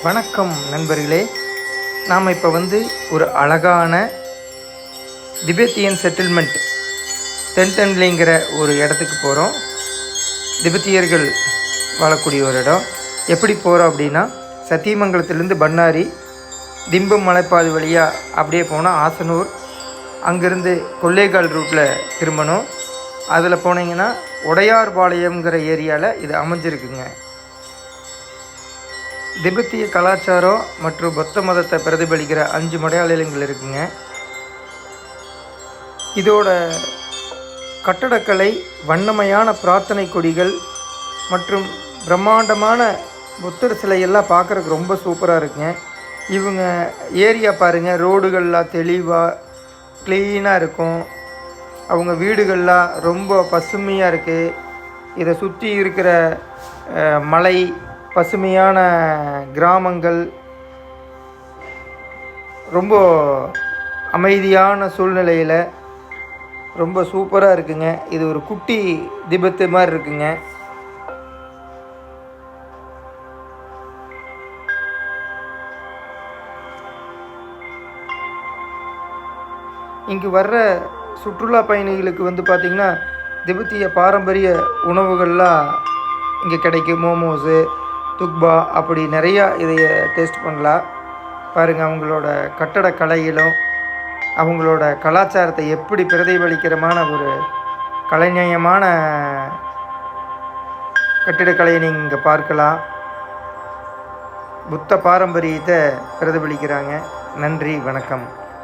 வணக்கம் நண்பர்களே. நாம் இப்போ ஒரு அழகான திபெத்தியன் செட்டில்மெண்ட் தென்தன்லிங்கிற ஒரு இடத்துக்கு போகிறோம். திபெத்தியர்கள் வாழக்கூடிய ஒரு இடம். எப்படி போகிறோம் அப்படின்னா, சத்தியமங்கலத்திலேருந்து பண்ணாரி திம்பம் மலைப்பாதை வழியாக அப்படியே போனால் ஆசனூர், அங்கேருந்து கொல்லேகால் ரூட்டில் திரும்பணும். அதில் போனீங்கன்னா உடையார்பாளையம்ங்கிற ஏரியாவில் இது அமைஞ்சிருக்குங்க. திபெத்திய கலாச்சாரம் மற்றும் புத்த மதத்தை பிரதிபலிக்கிற 5 மடையாளங்கள் இருக்குங்க. இதோட கட்டடக்கலை, வண்ணமயான பிரார்த்தனை கொடிகள் மற்றும் பிரம்மாண்டமான புத்தர் சிலையெல்லாம் பார்க்குறதுக்கு ரொம்ப சூப்பராக இருக்குங்க. இவங்க ஏரியா பாருங்கள், ரோடுகள்லாம் தெளிவாக க்ளீனாக இருக்கும். அவங்க வீடுகள்லாம் ரொம்ப பசுமையாக இருக்குது. இதை சுற்றி இருக்கிற மலை, பசுமையான கிராமங்கள், ரொம்ப அமைதியான சூழ்நிலையில் ரொம்ப சூப்பராக இருக்குங்க. இது ஒரு குட்டி திபெத்து மாதிரி இருக்குங்க. இங்கு வர்ற சுற்றுலா பயணிகளுக்கு பார்த்திங்கன்னா திபெத்திய பாரம்பரிய உணவுகள்லாம் இங்கே கிடைக்கும். மோமோஸு, துக்பா, அப்படி நிறையா இதைய டேஸ்ட் பண்ணலாம். பாருங்கள், அவங்களோட கட்டடக்கலையிலும் அவங்களோட கலாச்சாரத்தை எப்படி பிரதிபலிக்கிறமான ஒரு கலைநயமான கட்டிடக்கலையை நீங்கள் இங்கே பார்க்கலாம். புத்த பாரம்பரியத்தை பிரதிபலிக்கிறாங்க. நன்றி, வணக்கம்.